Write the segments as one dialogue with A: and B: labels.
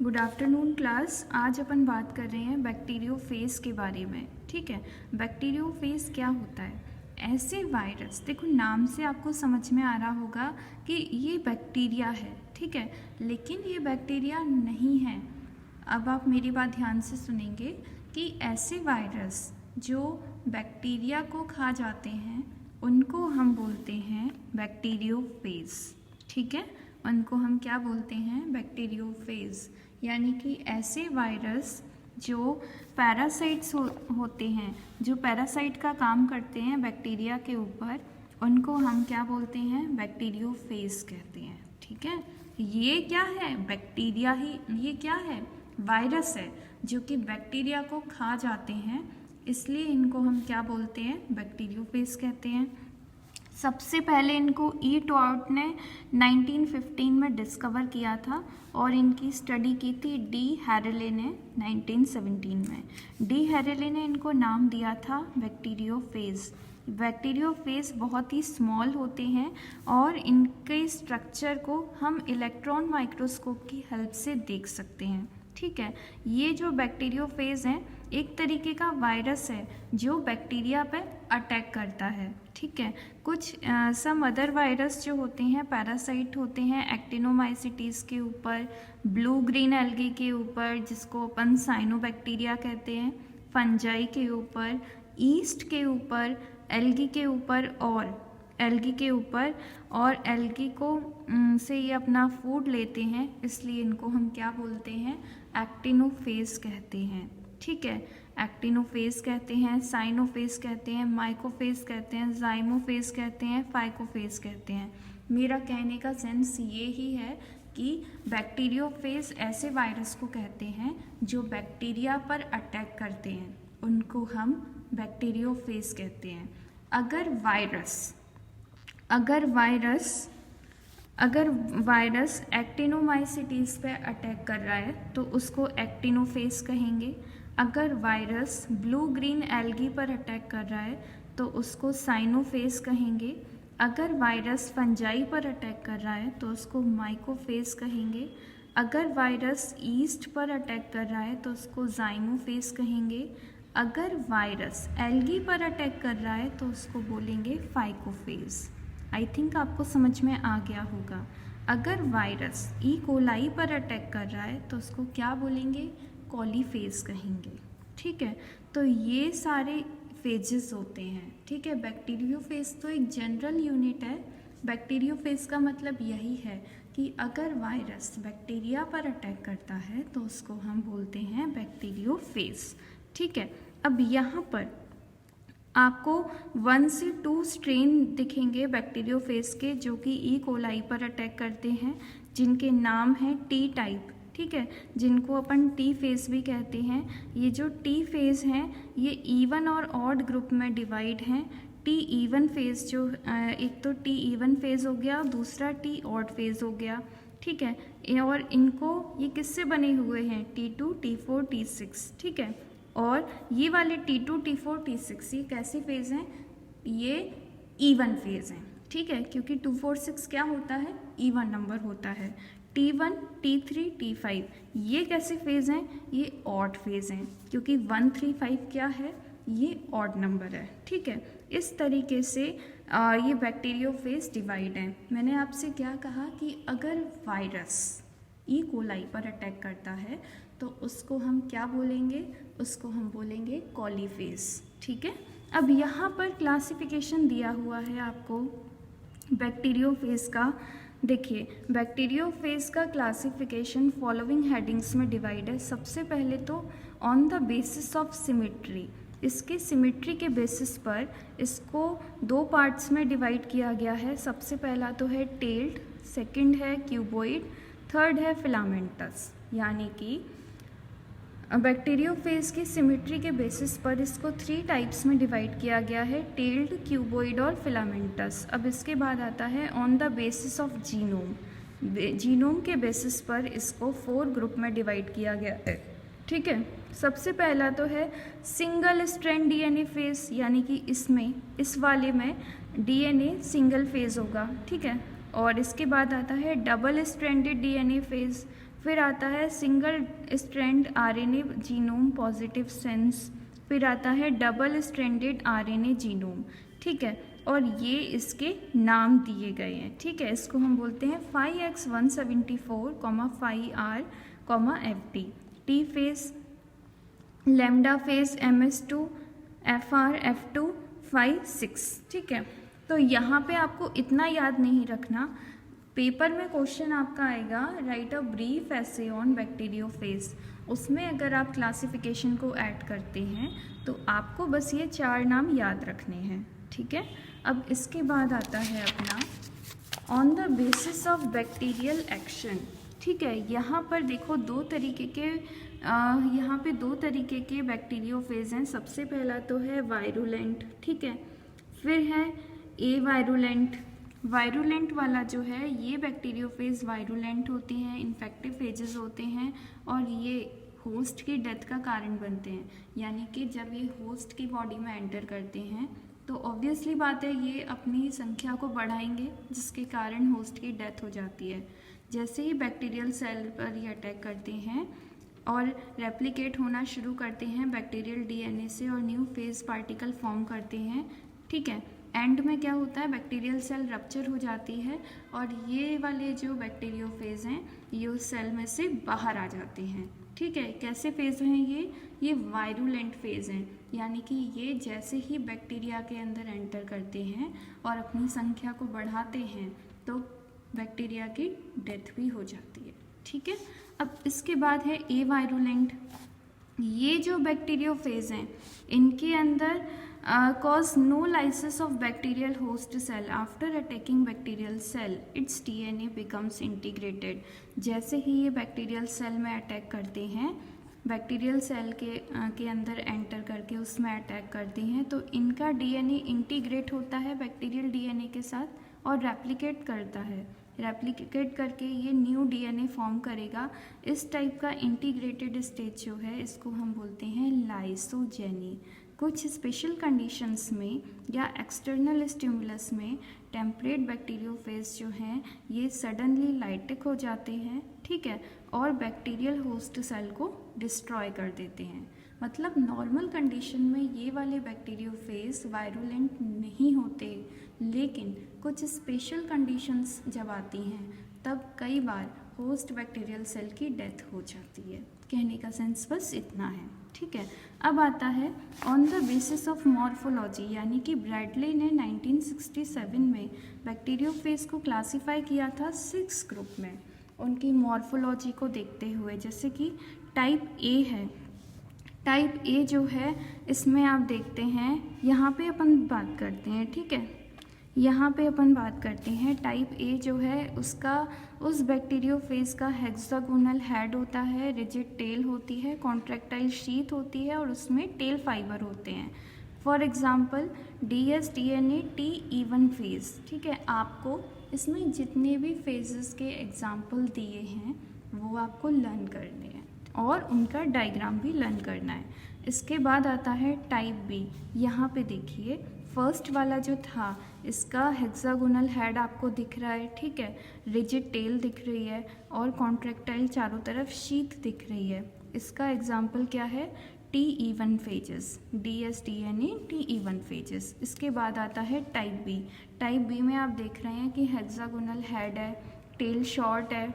A: Good afternoon class. आज अपन बात कर रहे हैं बैक्टीरियोफेज के बारे में। ठीक है, बैक्टीरियोफेज क्या होता है? ऐसे वायरस, देखो नाम से आपको समझ में आ रहा होगा कि ये बैक्टीरिया है, ठीक है, लेकिन ये बैक्टीरिया नहीं है। अब आप मेरी बात ध्यान से सुनेंगे कि ऐसे वायरस जो बैक्टीरिया को खा जाते हैं उनको हम बोलते हैं बैक्टीरियोफेज। ठीक है, उनको हम क्या बोलते हैं? बैक्टीरियोफेज। यानी कि ऐसे वायरस जो पैरासाइट्स होते हैं, जो पैरासाइट का काम करते हैं बैक्टीरिया के ऊपर, उनको हम क्या बोलते हैं? बैक्टीरियोफेज कहते हैं। ठीक है, ये क्या है? बैक्टीरिया ही। ये क्या है? वायरस है जो कि बैक्टीरिया को खा जाते हैं, इसलिए इनको हम क्या बोलते हैं? बैक्टीरियोफेज कहते हैं। सबसे पहले इनको ई टॉर्ट ने 1915 में डिस्कवर किया था और इनकी स्टडी की थी डी हैरेले ने 1917 में। डी हैरेले ने इनको नाम दिया था बैक्टीरियोफेज। बैक्टीरियोफेज बहुत ही स्मॉल होते हैं और इनके स्ट्रक्चर को हम इलेक्ट्रॉन माइक्रोस्कोप की हेल्प से देख सकते हैं। ठीक है, ये जो बैक्टीरियोफेज हैं एक तरीके का वायरस है जो बैक्टीरिया पे अटैक करता है। ठीक है, कुछ सम अदर वायरस जो होते हैं पैरासाइट होते हैं एक्टिनोमाइसिटीज के ऊपर, ब्लू ग्रीन एल्गी के ऊपर जिसको अपन साइनोबैक्टीरिया कहते हैं, फंजाई के ऊपर, ईस्ट के ऊपर, एल्गी के ऊपर और एल्गी को से ये अपना फूड लेते हैं, इसलिए इनको हम क्या बोलते हैं? एक्टिनोफेज कहते हैं। ठीक है, एक्टिनोफेज कहते हैं, साइनोफेज कहते हैं, माइकोफेज कहते हैं, जाइमोफेज कहते हैं, फाइकोफेज कहते हैं। मेरा कहने का सेंस ये ही है कि बैक्टीरियोफेज ऐसे वायरस को कहते हैं जो बैक्टीरिया पर अटैक करते हैं, उनको हम बैक्टीरियोफेज कहते हैं। अगर वायरस एक्टिनोमाइसिटीज पे अटैक कर रहा है तो उसको एक्टिनोफेज कहेंगे। अगर वायरस ब्लू ग्रीन एल्गी पर अटैक कर रहा है तो उसको साइनोफेज कहेंगे। अगर वायरस फंजाई पर अटैक कर रहा है तो उसको माइकोफेज कहेंगे। अगर वायरस ईस्ट पर अटैक कर रहा है तो उसको जाइमोफेज कहेंगे। अगर वायरस एल्गी पर अटैक कर रहा है तो उसको बोलेंगे फाइकोफेज। आई थिंक आपको समझ में आ गया होगा। अगर वायरस ई कोलाई पर अटैक कर रहा है तो उसको क्या बोलेंगे? कॉलीफेज कहेंगे। ठीक है, तो ये सारे फेजेस होते हैं। ठीक है, बैक्टीरियोफेज तो एक जनरल यूनिट है। बैक्टीरियोफेज का मतलब यही है कि अगर वायरस बैक्टीरिया पर अटैक करता है तो उसको हम बोलते हैं बैक्टीरियोफेज। ठीक है, अब यहाँ पर आपको 1 से 2 स्ट्रेन दिखेंगे बैक्टीरियोफेज के जो कि ई कोलाई पर अटैक करते हैं, जिनके नाम हैं टी टाइप। ठीक है, जिनको अपन टी फेज भी कहते हैं। ये जो टी फेज हैं ये इवन और ऑड ग्रुप में डिवाइड हैं। टी इवन फेज जो एक तो टी इवन फेज हो गया, दूसरा टी ऑड फेज हो गया। ठीक है, और इनको ये किससे बने हुए हैं? T2, T4, T6। ठीक है, और ये वाले T2, T4, T6 ये कैसे फेज हैं? ये इवन फेज हैं। ठीक है, क्योंकि 2, 4, 6 क्या होता है? इवन नंबर होता है। T1, T3, T5 ये कैसे फेज हैं? ये ऑड फेज हैं, क्योंकि 1, 3, 5 क्या है? ये ऑड नंबर है। ठीक है, इस तरीके से ये बैक्टीरियोफेज डिवाइड है। मैंने आपसे क्या कहा कि अगर वायरस ई कोलाई पर अटैक करता है तो उसको हम क्या बोलेंगे? उसको हम बोलेंगे कॉलीफेज। ठीक है, अब यहाँ पर क्लासिफिकेशन दिया हुआ है आपको बैक्टीरियोफेज का। देखिए, बैक्टीरियोफेज का क्लासिफिकेशन फॉलोइंग हेडिंग्स में डिवाइड है। सबसे पहले तो on the basis of symmetry, इसके सिमेट्री के बेसिस पर इसको 2 पार्ट्स में डिवाइड किया गया है। सबसे पहला तो है टेल्ड, सेकंड है क्यूबॉइड, थर्ड है फिलामेंटस। यानी कि बैक्टीरियोफेज की सिमेट्री के बेसिस पर इसको 3 टाइप्स में डिवाइड किया गया है, टेल्ड, क्यूबॉइड और फिलामेंटस। अब इसके बाद आता है on the basis of genome. Genome के बेसिस पर इसको 4 ग्रुप में डिवाइड किया गया है। ठीक है, सबसे पहला तो है सिंगल स्ट्रैंड डीएनए फेज, यानी कि इस वाले में डीएनए सिंगल फेज होगा। ठीक है, और इसके बाद आता है डबल स्ट्रैंडेड डीएनए फेज, फिर आता है single strand RNA genome positive sense, फिर आता है डबल स्ट्रैंडेड आरएनए जीनोम, ठीक है। और ये इसके नाम दिए गए हैं, ठीक है। इसको हम बोलते हैं 5x174, 5R, FT, T face, lambda face, MS2, FR, F2, 5, 6, ठीक है। तो यहाँ पे आपको इतना याद नहीं रखना, पेपर में क्वेश्चन आपका आएगा right a brief essay on bacteriophage, उसमें अगर आप क्लासिफिकेशन को ऐड करते हैं तो आपको बस ये 4 नाम याद रखने हैं, ठीक है। अब इसके बाद आता है अपना on the basis of bacterial action, ठीक है। यहाँ पर देखो दो तरीके के बैक्टीरियोफेज हैं। सबसे पहला तो है वायरुलेंट, ठीक है। फिर है ए वायरुलेंट। वायरुलेंट वाला जो है ये बैक्टीरियोफेज वायरुलेंट होते हैं, इन्फेक्टिव फेजेस होते हैं और ये होस्ट की डेथ का कारण बनते हैं। यानी कि जब ये होस्ट की बॉडी में एंटर करते हैं तो ऑब्वियसली बात है ये अपनी संख्या को बढ़ाएंगे, जिसके कारण होस्ट की डेथ हो जाती है। जैसे ही बैक्टीरियल सेल पर ये अटैक करते हैं और रेप्लिकेट होना शुरू करते हैं बैक्टीरियल डीएनए से और न्यू फेज पार्टिकल फॉर्म करते हैं, ठीक है। एंड में क्या होता है, बैक्टीरियल सेल रप्चर हो जाती है और ये वाले जो बैक्टीरियोफेज हैं ये उस सेल में से बाहर आ जाते हैं, ठीक है। कैसे फेज हैं ये वायरुलेंट फेज हैं, यानी कि ये जैसे ही बैक्टीरिया के अंदर एंटर करते हैं और अपनी संख्या को बढ़ाते हैं तो बैक्टीरिया की डेथ भी हो जाती है, ठीक है। अब इसके बाद है ए वायरुलेंट। ये जो बैक्टीरियोफेज हैं इनके अंदर cause no lysis of bacterial host cell after attacking bacterial cell, its DNA becomes integrated। जैसे ही ये बैक्टीरियल सेल में अटैक करते हैं, बैक्टीरियल सेल के अंदर एंटर करके उसमें अटैक करते हैं तो इनका डीएनए इंटीग्रेट होता है बैक्टीरियल डीएनए के साथ और रेप्लिकेट करता है। रेप्लिकेट करके ये न्यू डीएनए फॉर्म करेगा। इस टाइप का इंटीग्रेटेड स्टेज जो है इसको हम बोलते हैं लाइसोजेनी। कुछ स्पेशल कंडीशंस में या एक्सटर्नल स्टिमुलस में टेम्परेट बैक्टीरियोफेज जो हैं ये सडनली लाइटिक हो जाते हैं, ठीक है, और बैक्टीरियल होस्ट सेल को डिस्ट्रॉय कर देते हैं। मतलब नॉर्मल कंडीशन में ये वाले बैक्टीरियोफेज वायरुलेंट नहीं होते, लेकिन कुछ स्पेशल कंडीशंस जब आती हैं तब कई बार होस्ट बैक्टीरियल सेल की डेथ हो जाती है। कहने का सेंस बस इतना है, ठीक है। अब आता है on the basis of morphology, यानी कि ब्रैडले ने 1967 में बैक्टीरियोफेज को क्लासीफाई किया था 6 ग्रुप में, उनकी मॉर्फोलॉजी को देखते हुए। जैसे कि टाइप ए है, टाइप ए जो है इसमें आप देखते हैं यहाँ पे अपन बात करते हैं, ठीक है। यहाँ पे अपन बात करते हैं टाइप ए जो है उसका उस बैक्टीरियोफेज का हेक्सागोनल हेड होता है, रिजिड टेल होती है, कॉन्ट्रैक्टाइल शीथ होती है और उसमें टेल फाइबर होते हैं। For example DSDNA T1 phase, ठीक है। आपको इसमें जितने भी फेजेस के एग्जाम्पल दिए हैं वो आपको लर्न करने हैं और उनका डायग्राम भी लर्न करना है। इसके बाद आता है टाइप बी। यहाँ पे देखिए फर्स्ट वाला जो था इसका हेक्सागोनल हेड आपको दिख रहा है, ठीक है, रिजिड टेल दिख रही है और कॉन्ट्रैक्टाइल चारों तरफ शीथ दिख रही है। इसका एग्जाम्पल क्या है, T1 phases, DSDNA T1 phases. इसके बाद आता है टाइप बी। टाइप बी में आप देख रहे हैं कि हेक्सागोनल हेड है, टेल शॉर्ट है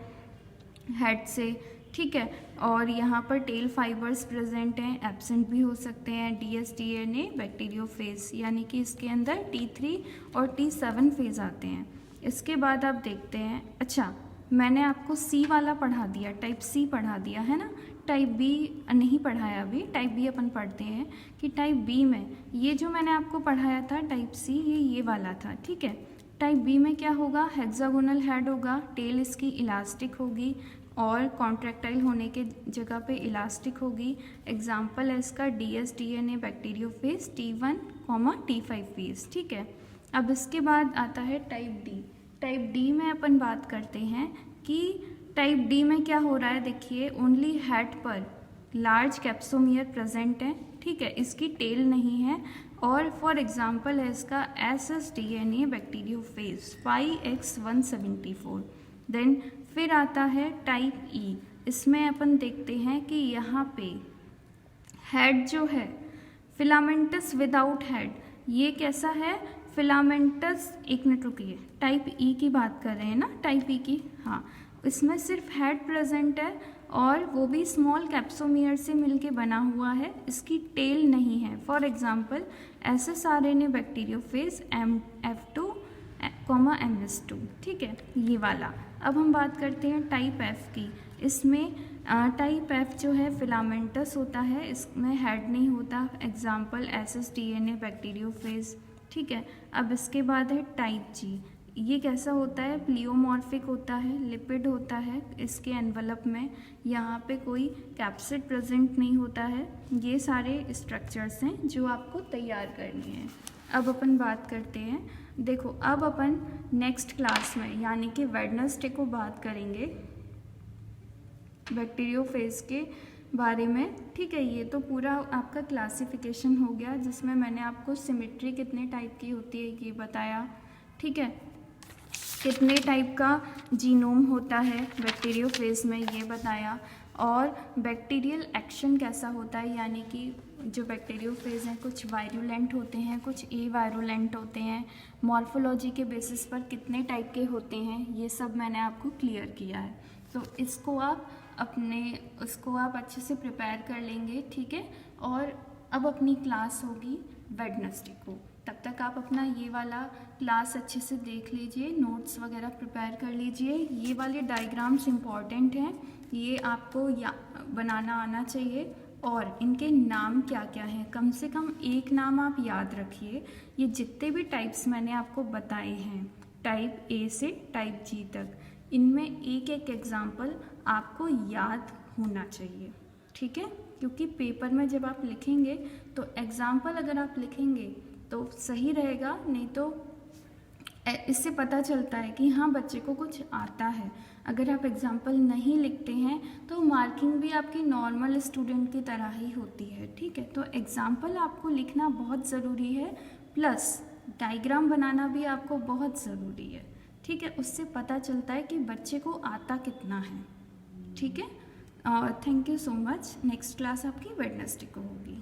A: हेड से, ठीक है, और यहाँ पर टेल फाइबर्स प्रेजेंट हैं, एब्सेंट भी हो सकते हैं। DSDNA बैक्टीरियोफेज, यानी कि इसके अंदर T3 और T7 फेज आते हैं। इसके बाद आप देखते हैं, अच्छा मैंने आपको सी वाला पढ़ा दिया, टाइप सी पढ़ा दिया है ना, टाइप बी नहीं पढ़ाया अभी। टाइप बी अपन पढ़ते हैं कि टाइप बी में ये जो मैंने आपको पढ़ाया था टाइप सी ये वाला था, ठीक है। टाइप बी में क्या होगा, हेक्सागोनल हेड होगा, टेल इसकी इलास्टिक होगी और कॉन्ट्रैक्टाइल होने के जगह पे इलास्टिक होगी। एग्जाम्पल है इसका DSDNA bacteriophage T1, T5 phase, ठीक है। अब इसके बाद आता है टाइप डी। टाइप डी में अपन बात करते हैं कि टाइप डी में क्या हो रहा है, देखिए ओनली हेड पर लार्ज कैप्सोमियर प्रेजेंट है, ठीक है, इसकी टेल नहीं है। और फॉर एग्जाम्पल है इसका SSDNA बैक्टीरियोफेज 5x174। देन फिर आता है टाइप ई। इसमें अपन देखते हैं कि यहाँ पे हेड जो है फिलामेंटस विदाउट हेड, ये कैसा है, फिलामेंटस, एक मिनट रुकिए, टाइप ई की बात कर रहे हैं ना, टाइप ई की, हाँ, इसमें सिर्फ हेड प्रेजेंट है और वो भी स्मॉल कैप्सोमियर से मिलके बना हुआ है, इसकी टेल नहीं है। For example SSRNA bacteriophage F2, MS2, ठीक है, ये वाला। अब हम बात करते हैं टाइप एफ की। इसमें टाइप एफ जो है फिलामेंटस होता है, इसमें हेड नहीं होता, एग्जाम्पल SSDNA बैक्टीरियोफेज, ठीक है। अब इसके बाद है टाइप जी, ये कैसा होता है, प्लियोमॉर्फिक होता है, लिपिड होता है, इसके एनवलप में यहाँ पे कोई कैप्सिड प्रेजेंट नहीं होता है। ये सारे स्ट्रक्चर्स हैं जो आपको तैयार करनी है। अब अपन बात करते हैं, देखो अब अपन नेक्स्ट क्लास में यानी कि वेडनेसडे को बात करेंगे बैक्टीरियोफेज के बारे में, ठीक है। ये तो पूरा आपका क्लासिफिकेशन हो गया जिसमें मैंने आपको सिमेट्री कितने टाइप की होती है ये बताया, ठीक है, कितने टाइप का जीनोम होता है बैक्टीरियोफेज में ये बताया, और बैक्टीरियल एक्शन कैसा होता है, यानी कि जो बैक्टीरियोफेज हैं कुछ वायरुलेंट होते हैं, कुछ ए वायरुलेंट होते हैं, मॉर्फोलॉजी के बेसिस पर कितने टाइप के होते हैं, ये सब मैंने आपको क्लियर किया है। तो इसको आप अच्छे से प्रिपेयर कर लेंगे, ठीक है। और अब अपनी क्लास होगी वेडनेसडे को, तब तक आप अपना ये वाला क्लास अच्छे से देख लीजिए, नोट्स वगैरह प्रिपेयर कर लीजिए। ये वाले डायग्राम्स इम्पॉर्टेंट हैं, ये आपको बनाना आना चाहिए, और इनके नाम क्या क्या हैं, कम से कम एक नाम आप याद रखिए। ये जितने भी टाइप्स मैंने आपको बताए हैं, टाइप ए से टाइप जी तक, इनमें एक एक एग्जाम्पल आपको याद होना चाहिए, ठीक है। क्योंकि पेपर में जब आप लिखेंगे तो एग्जाम्पल अगर आप लिखेंगे तो सही रहेगा, नहीं तो इससे पता चलता है कि हाँ बच्चे को कुछ आता है। अगर आप एग्जाम्पल नहीं लिखते हैं तो मार्किंग भी आपकी नॉर्मल स्टूडेंट की तरह ही होती है, ठीक है। तो एग्जाम्पल आपको लिखना बहुत ज़रूरी है, प्लस डायग्राम बनाना भी आपको बहुत ज़रूरी है, ठीक है। उससे पता चलता है कि बच्चे को आता कितना है, ठीक है। Thank you so much. Next class आपकी वेडनेसडे को होगी।